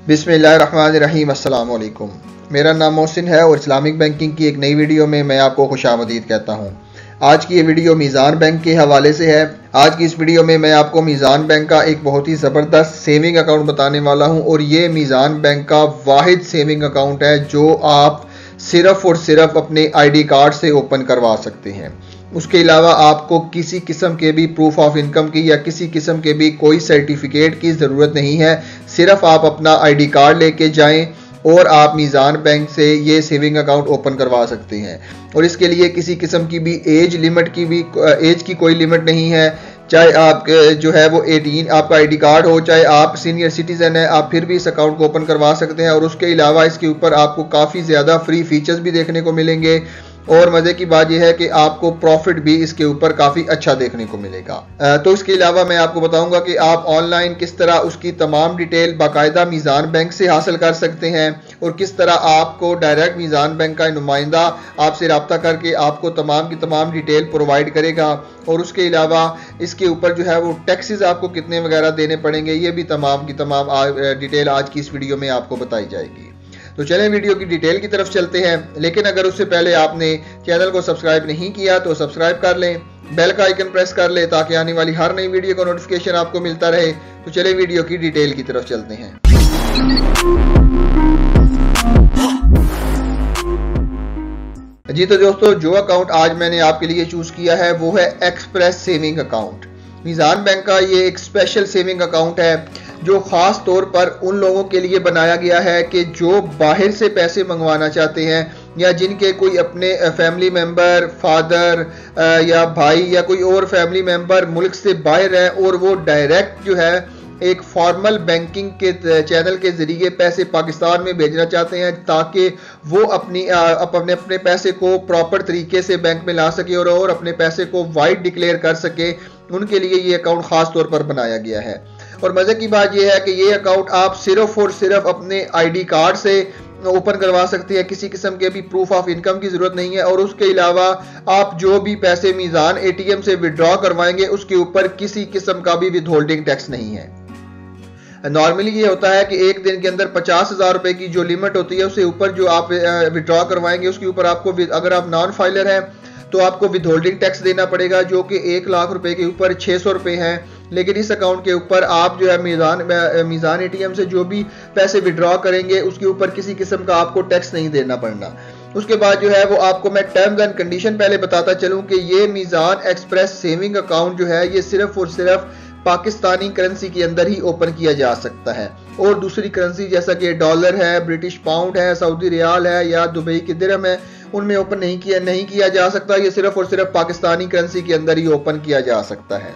बिस्मिल्लाहिर्रहमानिर्रहीम। अस्सलाम वालेकुम। मेरा नाम मोहसिन है और इस्लामिक बैंकिंग की एक नई वीडियो में मैं आपको खुशामदीद कहता हूँ। आज की ये वीडियो मीज़ान बैंक के हवाले से है। आज की इस वीडियो में मैं आपको मीज़ान बैंक का एक बहुत ही ज़बरदस्त सेविंग अकाउंट बताने वाला हूँ और ये मीज़ान बैंक का वाहिद सेविंग अकाउंट है जो आप सिर्फ़ और सिर्फ अपने ID कार्ड से ओपन करवा सकते हैं। उसके अलावा आपको किसी किस्म के भी प्रूफ ऑफ इनकम की या किसी किस्म के भी कोई सर्टिफिकेट की ज़रूरत नहीं है। सिर्फ आप अपना ID कार्ड लेके जाएं और आप मीज़ान बैंक से ये सेविंग अकाउंट ओपन करवा सकते हैं। और इसके लिए किसी किस्म की भी एज की कोई लिमिट नहीं है। चाहे आप जो है वो 18 आपका ID कार्ड हो, चाहे आप सीनियर सिटीज़न है, आप फिर भी इस अकाउंट को ओपन करवा सकते हैं। और उसके अलावा इसके ऊपर आपको काफ़ी ज़्यादा फ्री फीचर्स भी देखने को मिलेंगे और मज़े की बात यह है कि आपको प्रॉफिट भी इसके ऊपर काफ़ी अच्छा देखने को मिलेगा। तो इसके अलावा मैं आपको बताऊंगा कि आप ऑनलाइन किस तरह उसकी तमाम डिटेल बाकायदा मीज़ान बैंक से हासिल कर सकते हैं और किस तरह आपको डायरेक्ट मीज़ान बैंक का नुमाइंदा आपसे रब्ता करके आपको तमाम की तमाम डिटेल प्रोवाइड करेगा। और उसके अलावा इसके ऊपर जो है वो टैक्सेस आपको कितने वगैरह देने पड़ेंगे, ये भी तमाम की तमाम डिटेल आज की इस वीडियो में आपको बताई जाएगी। तो चलें वीडियो की डिटेल की तरफ चलते हैं। लेकिन अगर उससे पहले आपने चैनल को सब्सक्राइब नहीं किया तो सब्सक्राइब कर लें, बेल का आइकन प्रेस कर लें ताकि आने वाली हर नई वीडियो का नोटिफिकेशन आपको मिलता रहे। तो चलें वीडियो की डिटेल की तरफ चलते हैं। जी तो दोस्तों, जो अकाउंट आज मैंने आपके लिए चूज किया है वो है एक्सप्रेस सेविंग अकाउंट। मीज़ान बैंक का ये एक स्पेशल सेविंग अकाउंट है जो ख़ास तौर पर उन लोगों के लिए बनाया गया है कि जो बाहर से पैसे मंगवाना चाहते हैं या जिनके कोई अपने फैमिली मेंबर, फादर या भाई या कोई और फैमिली मेंबर मुल्क से बाहर है और वो डायरेक्ट जो है एक फॉर्मल बैंकिंग के चैनल के ज़रिए पैसे पाकिस्तान में भेजना चाहते हैं ताकि वो अपने पैसे को प्रॉपर तरीके से बैंक में ला सके और अपने पैसे को वाइड डिक्लेयर कर सके। उनके लिए ये अकाउंट ख़ास तौर पर बनाया गया है। और मज़े की बात यह है कि ये अकाउंट आप सिर्फ और सिर्फ अपने ID कार्ड से ओपन करवा सकते हैं। किसी किस्म के भी प्रूफ ऑफ इनकम की ज़रूरत नहीं है। और उसके अलावा आप जो भी पैसे मीज़ान ATM से विड्रॉ करवाएंगे उसके ऊपर किसी किस्म का भी विदहोल्डिंग टैक्स नहीं है। नॉर्मली ये होता है कि एक दिन के अंदर 50,000 रुपए की जो लिमिट होती है उससे ऊपर जो आप विड्रॉ करवाएंगे उसके ऊपर आपको, अगर आप नॉन फाइलर हैं तो आपको विदहोल्डिंग टैक्स देना पड़ेगा जो कि 1 लाख रुपए के ऊपर 600 रुपए हैं। लेकिन इस अकाउंट के ऊपर आप जो है मीज़ान ATM से जो भी पैसे विड्रॉ करेंगे उसके ऊपर किसी किस्म का आपको टैक्स नहीं देना पड़ना। उसके बाद जो है वो आपको मैं टर्म्स एंड कंडीशन पहले बताता चलूं कि ये मीज़ान एक्सप्रेस सेविंग अकाउंट जो है ये सिर्फ और सिर्फ पाकिस्तानी करेंसी के अंदर ही ओपन किया जा सकता है। और दूसरी करेंसी जैसा कि डॉलर है, ब्रिटिश पाउंड है, सऊदी रियाल है या दुबई की दिरहम है, उनमें ओपन नहीं किया जा सकता। ये सिर्फ और सिर्फ पाकिस्तानी करेंसी के अंदर ही ओपन किया जा सकता है।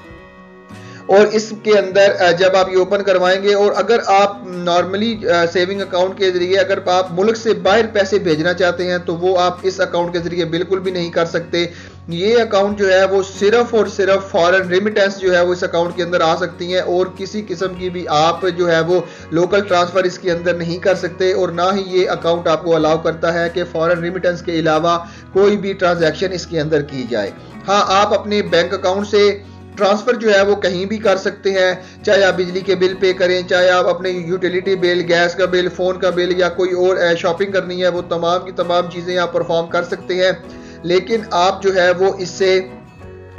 और इसके अंदर जब आप ये ओपन करवाएंगे और अगर आप नॉर्मली सेविंग अकाउंट के जरिए अगर आप मुल्क से बाहर पैसे भेजना चाहते हैं तो वो आप इस अकाउंट के जरिए बिल्कुल भी नहीं कर सकते। ये अकाउंट जो है वो सिर्फ और सिर्फ फॉरेन रेमिटेंस जो है वो इस अकाउंट के अंदर आ सकती हैं और किसी किस्म की भी आप जो है वो लोकल ट्रांसफ़र इसके अंदर नहीं कर सकते। और ना ही ये अकाउंट आपको अलाउ करता है कि फॉरेन रेमिटेंस के अलावा कोई भी ट्रांजैक्शन इसके अंदर की जाए। हाँ, आप अपने बैंक अकाउंट से ट्रांसफ़र जो है वो कहीं भी कर सकते हैं, चाहे आप बिजली के बिल पे करें, चाहे आप अपने यूटिलिटी बिल, गैस का बिल, फ़ोन का बिल या कोई और शॉपिंग करनी है, वो तमाम की तमाम चीज़ें आप परफॉर्म कर सकते हैं। लेकिन आप जो है वो इससे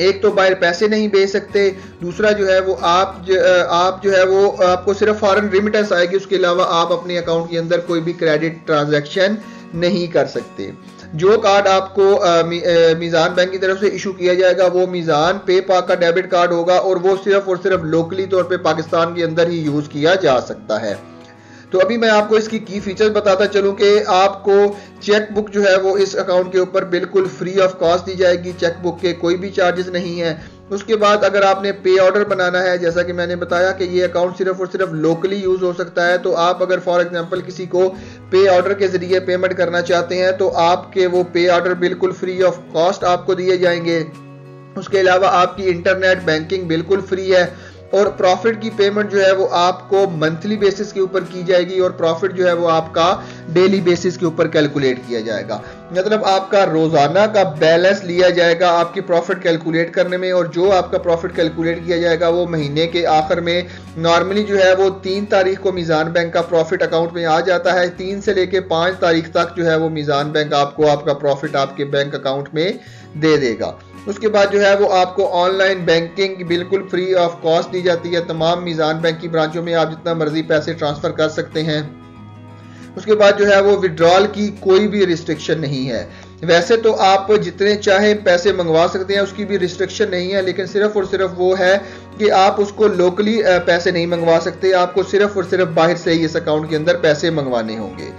एक तो बाहर पैसे नहीं भेज सकते, दूसरा जो है वो आप जो है वो आपको सिर्फ फॉरेन रेमिटेंस आएगी, उसके अलावा आप अपने अकाउंट के अंदर कोई भी क्रेडिट ट्रांजैक्शन नहीं कर सकते। जो कार्ड आपको मीज़ान बैंक की तरफ से इशू किया जाएगा वो मीज़ान पे पाक का डेबिट कार्ड होगा और वो सिर्फ और सिर्फ लोकली तौर पे पाकिस्तान के अंदर ही यूज़ किया जा सकता है। तो अभी मैं आपको इसकी की फीचर्स बताता चलूं कि आपको चेक बुक जो है वो इस अकाउंट के ऊपर बिल्कुल फ्री ऑफ कॉस्ट दी जाएगी। चेक बुक के कोई भी चार्जेस नहीं है। उसके बाद अगर आपने पे ऑर्डर बनाना है, जैसा कि मैंने बताया कि ये अकाउंट सिर्फ और सिर्फ लोकली यूज हो सकता है, तो आप अगर फॉर एग्जांपल किसी को पे ऑर्डर के जरिए पेमेंट करना चाहते हैं तो आपके वो पे ऑर्डर बिल्कुल फ्री ऑफ कॉस्ट आपको दिए जाएंगे। उसके अलावा आपकी इंटरनेट बैंकिंग बिल्कुल फ्री है और प्रॉफिट की पेमेंट जो है वो आपको मंथली बेसिस के ऊपर की जाएगी और प्रॉफिट जो है वो आपका डेली बेसिस के ऊपर कैलकुलेट किया जाएगा। मतलब आपका रोजाना का बैलेंस लिया जाएगा आपकी प्रॉफिट कैलकुलेट करने में, और जो आपका प्रॉफिट कैलकुलेट किया जाएगा वो महीने के आखिर में नॉर्मली जो है वो 3 तारीख को मीज़ान बैंक का प्रॉफिट अकाउंट में आ जाता है। 3 से लेके 5 तारीख तक जो है वो मीज़ान बैंक आपको आपका प्रॉफिट आपके बैंक अकाउंट में दे देगा। उसके बाद जो है वो आपको ऑनलाइन बैंकिंग बिल्कुल फ्री ऑफ कॉस्ट दी जाती है। तमाम मीज़ान बैंक की ब्रांचों में आप जितना मर्जी पैसे ट्रांसफर कर सकते हैं। उसके बाद जो है वो विड्रॉल की कोई भी रिस्ट्रिक्शन नहीं है। वैसे तो आप जितने चाहे पैसे मंगवा सकते हैं, उसकी भी रिस्ट्रिक्शन नहीं है, लेकिन सिर्फ और सिर्फ वो है कि आप उसको लोकली पैसे नहीं मंगवा सकते, आपको सिर्फ और सिर्फ बाहर से ही इस अकाउंट के अंदर पैसे मंगवाने होंगे।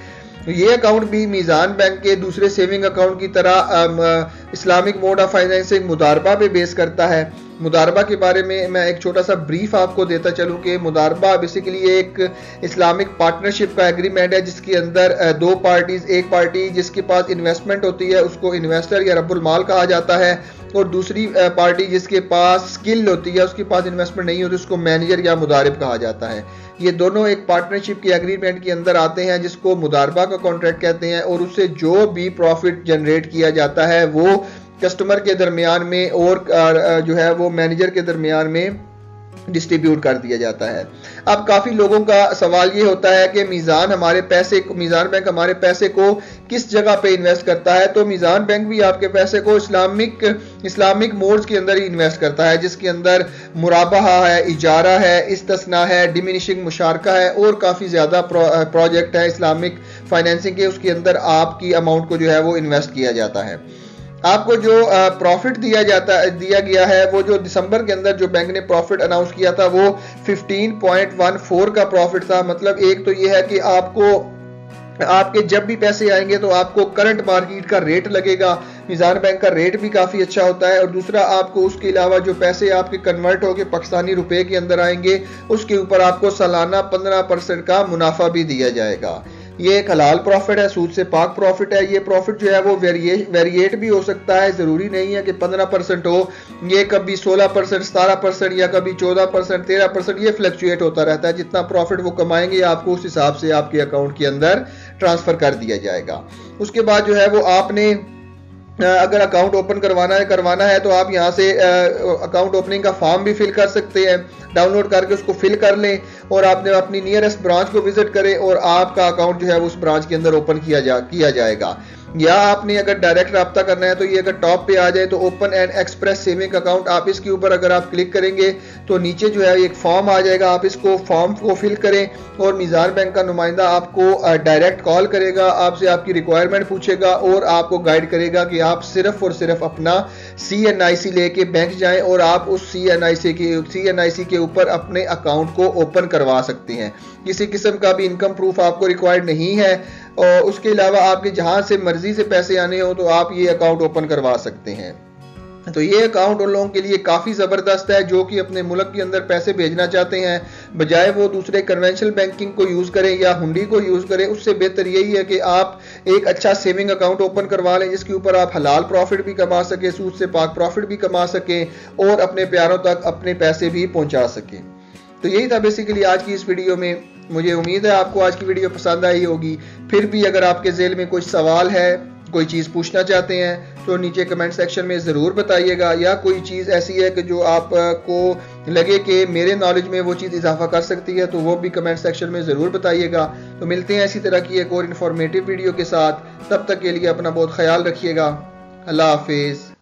तो ये अकाउंट भी मीज़ान बैंक के दूसरे सेविंग अकाउंट की तरह इस्लामिक मोड ऑफ फाइनेंसिंग मुदारबा पे बेस करता है। मुदारबा के बारे में मैं एक छोटा सा ब्रीफ आपको देता चलूं कि मुदारबा बेसिकली एक इस्लामिक पार्टनरशिप का एग्रीमेंट है जिसके अंदर दो पार्टीज, एक पार्टी जिसके पास इन्वेस्टमेंट होती है उसको इन्वेस्टर या रब्बुल माल कहा जाता है, और दूसरी पार्टी जिसके पास स्किल होती है, उसके पास इन्वेस्टमेंट नहीं होती, उसको मैनेजर या मुदारिब कहा जाता है। ये दोनों एक पार्टनरशिप के एग्रीमेंट के अंदर आते हैं जिसको मुदारबा का कॉन्ट्रैक्ट कहते हैं, और उससे जो भी प्रॉफिट जनरेट किया जाता है वो कस्टमर के दरमियान में और जो है वो मैनेजर के दरमियान में डिस्ट्रीब्यूट कर दिया जाता है। अब काफी लोगों का सवाल ये होता है कि मीज़ान बैंक हमारे पैसे को किस जगह पे इन्वेस्ट करता है। तो मीज़ान बैंक भी आपके पैसे को इस्लामिक मोड्स के अंदर ही इन्वेस्ट करता है, जिसके अंदर मुराबहा है, इजारा है, इस्तिस्ना है, डिमिनिशिंग मुशारका है और काफी ज्यादा प्रोजेक्ट है इस्लामिक फाइनेंसिंग के। उसके अंदर आपकी अमाउंट को जो है वो इन्वेस्ट किया जाता है। आपको जो प्रॉफिट दिया गया है वो जो दिसंबर के अंदर जो बैंक ने प्रॉफिट अनाउंस किया था वो 15.14 का प्रॉफिट था। मतलब एक तो ये है कि आपके जब भी पैसे आएंगे तो आपको करंट मार्केट का रेट लगेगा, मीज़ान बैंक का रेट भी काफ़ी अच्छा होता है, और दूसरा आपको उसके अलावा जो पैसे आपके कन्वर्ट होकर पाकिस्तानी रुपए के अंदर आएंगे उसके ऊपर आपको सालाना 15% का मुनाफा भी दिया जाएगा। ये एक हलाल प्रॉफिट है, सूद से पाक प्रॉफिट है। ये प्रॉफिट जो है वो वेरिएट भी हो सकता है, जरूरी नहीं है कि 15% हो, ये कभी 16%, 17% या कभी 14%, 13%, ये फ्लक्चुएट होता रहता है। जितना प्रॉफिट वो कमाएंगे आपको उस हिसाब से आपके अकाउंट के अंदर ट्रांसफर कर दिया जाएगा। उसके बाद जो है वो आपने अगर अकाउंट ओपन करवाना है तो आप यहाँ से अकाउंट ओपनिंग का फॉर्म भी फिल कर सकते हैं, डाउनलोड करके उसको फिल कर लें और आपने अपनी नियरेस्ट ब्रांच को विजिट करें और आपका अकाउंट जो है उस ब्रांच के अंदर ओपन किया जाएगा। या आपने अगर डायरेक्ट रब्ता करना है तो ये अगर टॉप पे आ जाए तो open and express saving account, आप इसके ऊपर अगर आप क्लिक करेंगे तो नीचे जो है एक फॉर्म आ जाएगा, आप इसको फॉर्म को फिल करें और मीज़ान बैंक का नुमाइंदा आपको डायरेक्ट कॉल करेगा, आपसे आपकी रिक्वायरमेंट पूछेगा और आपको गाइड करेगा कि आप सिर्फ और सिर्फ अपना CNIC लेके बैंक जाएं और आप उस CNIC के ऊपर अपने अकाउंट को ओपन करवा सकते हैं। किसी किस्म का भी इनकम प्रूफ आपको रिक्वायर्ड नहीं है, और उसके अलावा आपके जहां से मर्जी से पैसे आने हो तो आप ये अकाउंट ओपन करवा सकते हैं। तो ये अकाउंट उन लोगों के लिए काफ़ी ज़बरदस्त है जो कि अपने मुल्क के अंदर पैसे भेजना चाहते हैं, बजाय वो दूसरे कन्वेंशनल बैंकिंग को यूज़ करें या हुंडी को यूज़ करें। उससे बेहतर यही है कि आप एक अच्छा सेविंग अकाउंट ओपन करवा लें जिसके ऊपर आप हलाल प्रॉफिट भी कमा सकें, सूद से पाक प्रॉफिट भी कमा सकें और अपने प्यारों तक अपने पैसे भी पहुँचा सकें। तो यही था बेसिकली आज की इस वीडियो में। मुझे उम्मीद है आपको आज की वीडियो पसंद आई होगी। फिर भी अगर आपके ज़ेल में कुछ सवाल है, कोई चीज़ पूछना चाहते हैं तो नीचे कमेंट सेक्शन में ज़रूर बताइएगा, या कोई चीज़ ऐसी है कि जो आपको लगे कि मेरे नॉलेज में वो चीज़ इजाफा कर सकती है तो वो भी कमेंट सेक्शन में ज़रूर बताइएगा। तो मिलते हैं इसी तरह की एक और इन्फॉर्मेटिव वीडियो के साथ, तब तक के लिए अपना बहुत ख्याल रखिएगा। अल्लाह हाफिज़।